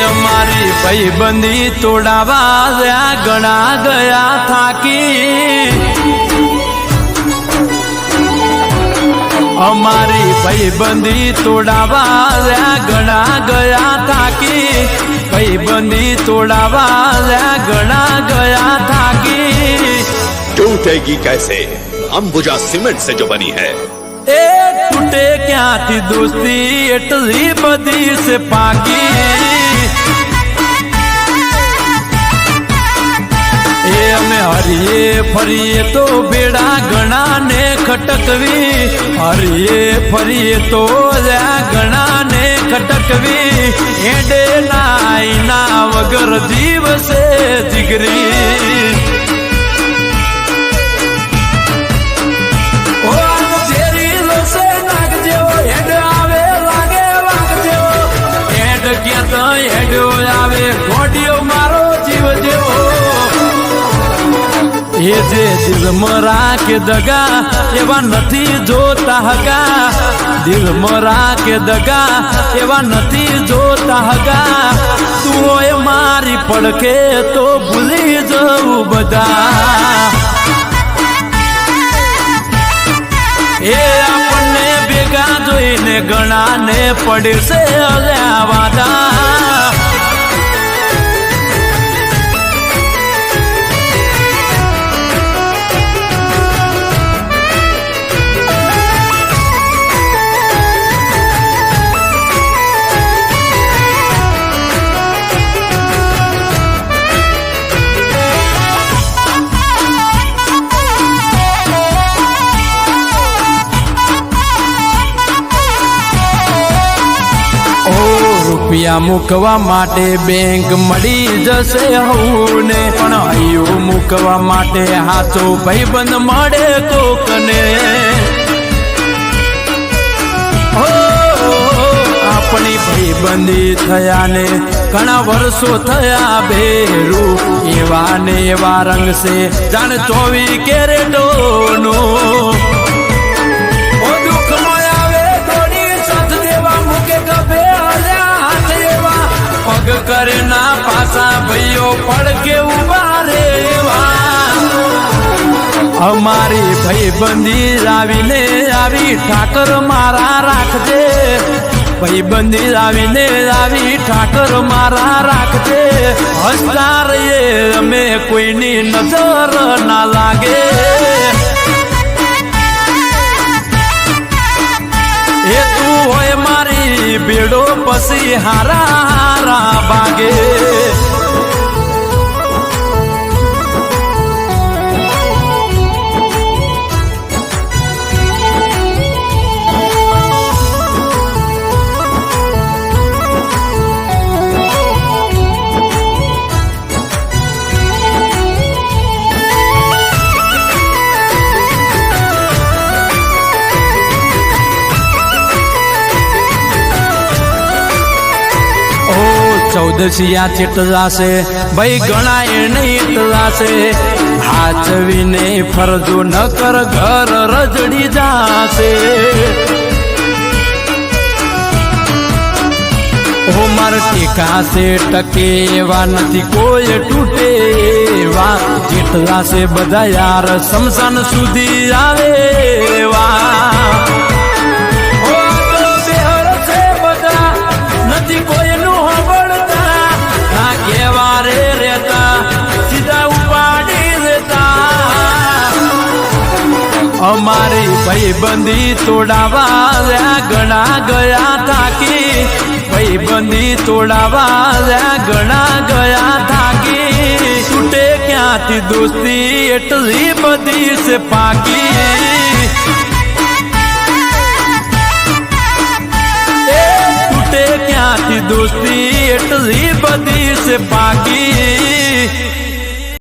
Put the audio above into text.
અમારી ભાઈબંધી તોડાવા ઘણા ગયા થાકી અમારી ભાઈબંધી તોડાવા ઘણા ગયા થાકી ભાઈબંધી તોડાવા ઘણા ગયા થાકી टूटेगी कैसे अंबुजा सीमेंट से जो बनी है ए टूटे क्या थी दोस्ती એટલી બધી से पाकी ए અમે હરીએ ફરીએ તો બેડા ઘણા ને ખટકવી હરીએ ફરીએ તો ઘણા ને ખટકવી એડે નાઈના વગર દિવસે જીગરી આવે ઘોડિયો મારો જીવ જેવો એ જે દિલમાં રાખે દગા એવા નથી જોતા હગા દિલમાં રાખે દગા એવા નથી જોતા હગા તું હોય મારી પડખે તો ભૂલી જવું બધા એ આપણને ભેગા જોઈને ઘણા ને પડશે વાદા રૂપિયા મૂકવા માટે બેંક મળી જશે હવને પણ હૈયો મૂકવા માટે હાચો ભાઈબંધ મળે કોકને આપણી ભાઈબંધી થયા ને ઘણા વર્ષો થયા બેરું એવા ને એવા રંગ છે જાણે 24 કેરેટોનો પગ કરે ના પાછા ભાઈઓ પડકે ઉભા રેવા અમારી ભાઈબંધી આવીને આવી ઠાકર મારા રાખજે ભાઈબંધી આવીને આવી ઠાકર મારા રાખજે હસતા રહીએ અમે કોઈની નજર ના લાગે એ તું હોય મારી બેડો પછી હારા હારા બાગે ચૌદસિયા ચેટલા છે ભાઈ ઘણા એને એટલા છે હાચવીને ફરજો ન કર ઘર રજડી જાશે ઓ માર ટેકા છે ટકે એવા નથી કોઈ તૂટે એવા જેટલા છે બધા યાર સમસાન સુધી આવે એવા નથી કોઈનું કેવારે રહેતા સીધા ઉપાડી દેતા અમારી ભાઈબંધી તોડાવા ઘણા ગયા થાકી ભાઈબંધી તોડાવા ઘણા ગયા થાકી તૂટે ક્યાંથી દોસ્તી એટલી બધી છે પાકી ક્યાંથી દોસ્તી એટલી બધી છે બાકી